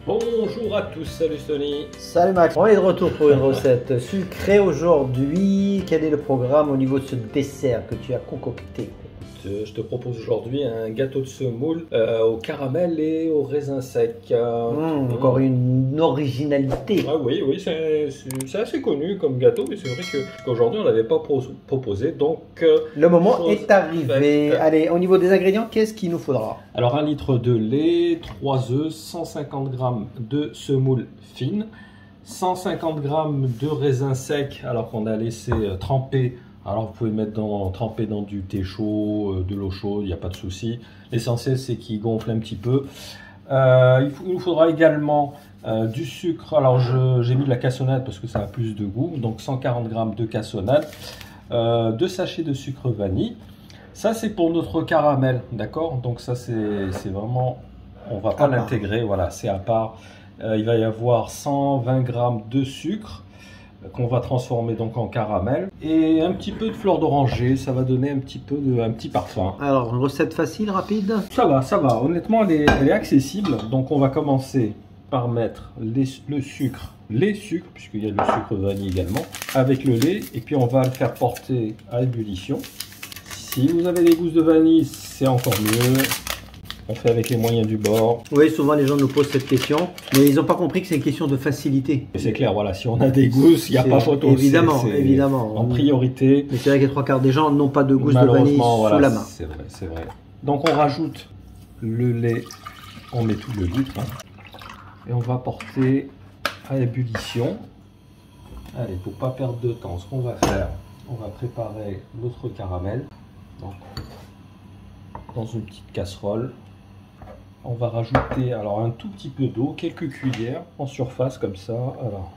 Bonjour à tous, salut Sony. Salut Max, on est de retour pour une recette sucrée aujourd'hui. Quel est le programme au niveau de ce dessert que tu as concocté? Je te propose aujourd'hui un gâteau de semoule au caramel et au raisin sec. Encore une originalité. Ah oui, c'est assez connu comme gâteau, mais c'est vrai qu'aujourd'hui on ne l'avait pas proposé, donc... Le moment est arrivé. Allez, au niveau des ingrédients, qu'est-ce qu'il nous faudra? Alors 1 litre de lait, 3 œufs, 150 g de semoule fine, 150 g de raisin sec, alors qu'on a laissé tremper. Alors vous pouvez tremper dans du thé chaud, de l'eau chaude, il n'y a pas de souci. L'essentiel c'est qu'il gonfle un petit peu. Il nous faudra également du sucre. Alors j'ai mis de la cassonade parce que ça a plus de goût. Donc 140 g de cassonade, 2 sachets de sucre vanille. Ça c'est pour notre caramel, d'accord? Donc ça c'est vraiment, on va pas l'intégrer, voilà, c'est à part. Il va y avoir 120 g de sucre qu'on va transformer donc en caramel et un petit peu de fleur d'oranger, ça va donner un petit parfum. Alors une recette facile, rapide? Ça va, honnêtement elle est accessible. Donc on va commencer par mettre les sucres, puisqu'il y a le sucre vanille également, avec le lait, et puis on va le faire porter à ébullition. Si vous avez des gousses de vanille, c'est encore mieux. On fait avec les moyens du bord. Oui, souvent les gens nous posent cette question, mais ils n'ont pas compris que c'est une question de facilité. C'est clair, voilà, si on a des gousses, il n'y a pas photo. Évidemment, évidemment. En priorité. Mais c'est vrai que les 3/4 des gens n'ont pas de gousses de vanille voilà, sous la main. C'est vrai. Donc on rajoute le lait, on met tout le litre, et on va porter à ébullition. Allez, pour pas perdre de temps, ce qu'on va faire, on va préparer notre caramel. Donc, dans une petite casserole, on va rajouter alors un tout petit peu d'eau, quelques cuillères en surface comme ça. Alors,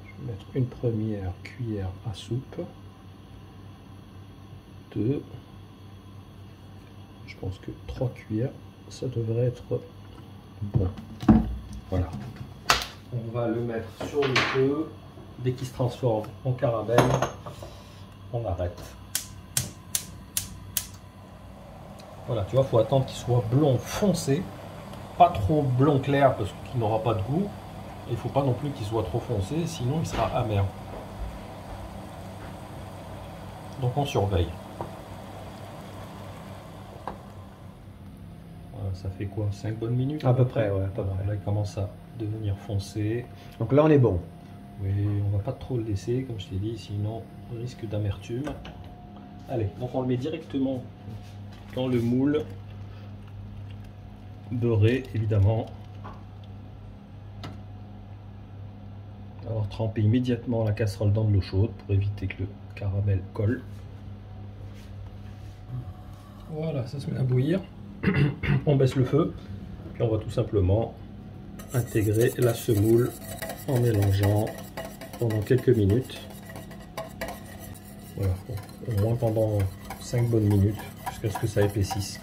je vais mettre une première cuillère à soupe, 2, je pense que 3 cuillères, ça devrait être bon. Voilà. On va le mettre sur le feu. Dès qu'il se transforme en caramel, on arrête. Voilà, tu vois, il faut attendre qu'il soit blond foncé, pas trop blond clair parce qu'il n'aura pas de goût. Il ne faut pas non plus qu'il soit trop foncé, sinon il sera amer. Donc on surveille. Voilà, ça fait quoi, 5 bonnes minutes à peu près, ouais. Là il commence à devenir foncé. Donc là on est bon. Oui, on va pas trop le laisser, comme je t'ai dit, sinon on risque d'amertume. Allez, donc on le met directement dans le moule, beurré évidemment. Alors tremper immédiatement la casserole dans de l'eau chaude pour éviter que le caramel colle. Voilà, ça se met à bouillir. On baisse le feu, puis on va tout simplement intégrer la semoule en mélangeant pendant quelques minutes. Voilà, au moins pendant 5 bonnes minutes, jusqu'à ce que ça épaississe.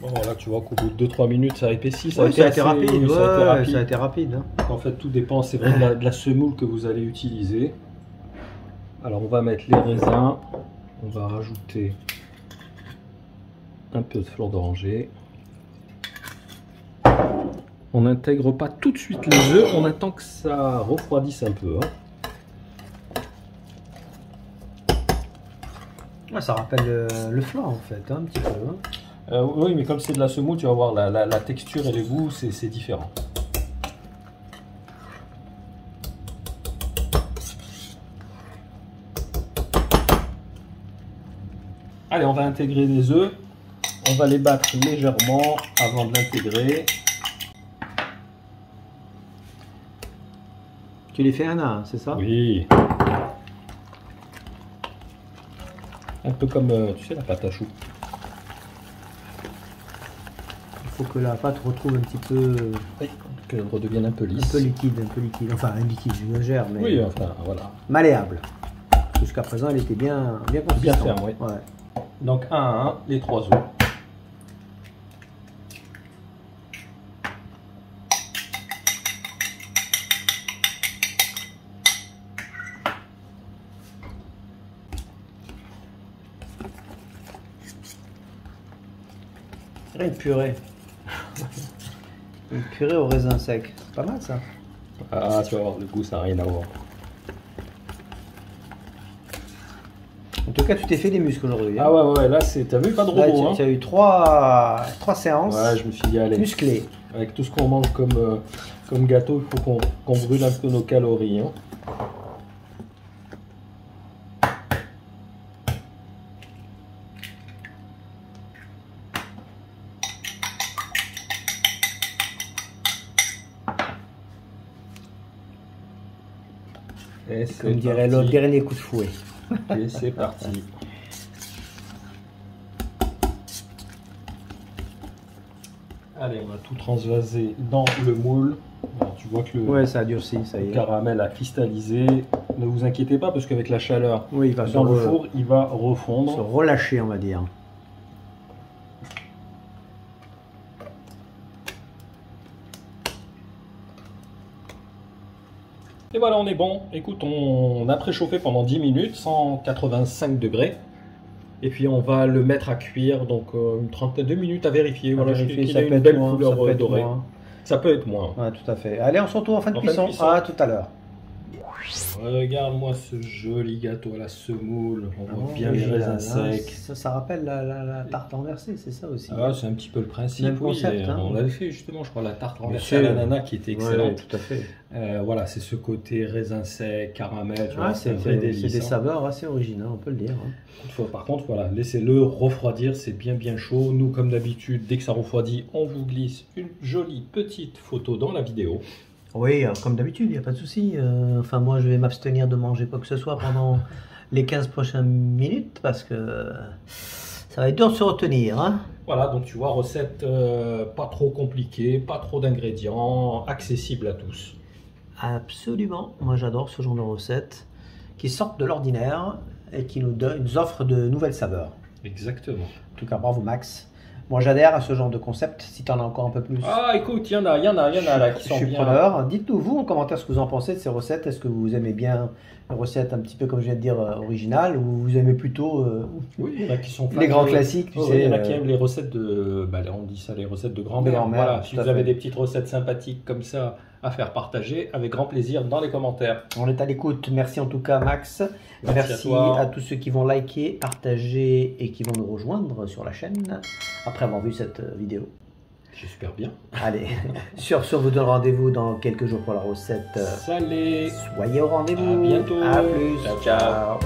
Bon, voilà, tu vois qu'au bout de 2-3 minutes ça épaissit. Ça a été rapide. Ça a été rapide. En fait, tout dépend, c'est vrai, de la semoule que vous allez utiliser. Alors, on va mettre les raisins, on va rajouter un peu de fleur d'oranger. On n'intègre pas tout de suite les œufs, on attend que ça refroidisse un peu. Ça rappelle le flan en fait, un petit peu. Oui, mais comme c'est de la semoule, tu vas voir la texture et le goût, c'est différent. Allez, on va intégrer les œufs. On va les battre légèrement avant de l'intégrer. Tu les fais un à un, c'est ça? Oui. Un peu comme, tu sais, la pâte à choux. Il faut que la pâte retrouve un petit peu... Oui, qu'elle redevienne un peu lisse. Un peu liquide. Enfin, un liquide, j'exagère, mais... Oui, enfin, voilà. Malléable. Jusqu'à présent, elle était bien consistante. Bien ferme, oui. Ouais. Donc, 1 à 1, les 3 œufs. Une purée. Une purée au raisin sec. C'est pas mal ça. Ah, tu vas voir, le goût, ça n'a rien à voir. En tout cas, tu t'es fait des muscles aujourd'hui. Hein. Ah ouais, là, t'as vu, pas de Là, robot. tu as eu trois séances Ouais, je me suis dit, allez, musclées. avec tout ce qu'on mange comme gâteau, il faut qu'on brûle un peu nos calories. Hein. Et Comme dirait le dernier coup de fouet. Et c'est parti. Allez, on va tout transvaser dans le moule. Alors, tu vois que Ouais, ça a durci, ça y le est. caramel a cristallisé. Ne vous inquiétez pas parce qu'avec la chaleur Oui, il va dans le se four, il va refondre. relâcher, on va dire. Et voilà, on est bon. Écoute, on a préchauffé pendant 10 minutes, 185 degrés. Et puis on va le mettre à cuire, donc une trentaine de minutes à vérifier. Voilà, qu'il a une belle couleur dorée. Ça peut être moins. Ouais, tout à fait. Allez, on se retrouve en fin de cuisson. À tout à l'heure. Regarde-moi ce joli gâteau à la semoule. On voit bien les raisins secs. Ça rappelle la tarte renversée, c'est ça aussi. Ah, c'est un petit peu le principe. Même concept, hein. On l'avait fait justement, je crois, la tarte renversée à l'ananas qui était excellente. Ouais, tout à fait. Voilà, c'est ce côté raisin sec, caramel. C'est des saveurs assez originales, on peut le dire. Hein. Par contre, voilà, laissez-le refroidir, c'est bien chaud. Nous, comme d'habitude, dès que ça refroidit, on vous glisse une jolie petite photo dans la vidéo. Oui, comme d'habitude, il n'y a pas de souci. Enfin, moi, je vais m'abstenir de manger quoi que ce soit pendant les 15 prochaines minutes parce que ça va être dur de se retenir. Hein. Voilà, donc tu vois, recette pas trop compliquée, pas trop d'ingrédients, accessible à tous. Absolument. Moi, j'adore ce genre de recettes qui sortent de l'ordinaire et qui nous offrent de nouvelles saveurs. Exactement. En tout cas, bravo Max. Moi, j'adhère à ce genre de concept, si tu en as encore un peu plus. Ah, écoute, il y en a là qui sont bien. Je suis preneur. Dites-nous, vous, en commentaire, ce que vous en pensez de ces recettes. Est-ce que vous aimez bien les recettes un petit peu, comme je viens de dire, originales, ou vous aimez plutôt oui, il y en a qui sont les grands classiques, tu sais. Il y en a qui aiment les recettes de... on dit ça, les recettes de grand-mère. Voilà, si vous avez des petites recettes sympathiques comme ça à faire partager, avec grand plaisir dans les commentaires. On est à l'écoute. Merci en tout cas, Max. Merci à tous ceux qui vont liker, partager et qui vont nous rejoindre sur la chaîne après avoir vu cette vidéo. J'espère bien. Allez, sur ce, on vous donne rendez-vous dans quelques jours pour la recette. Salut. Soyez au rendez-vous. À bientôt. À plus. Ciao.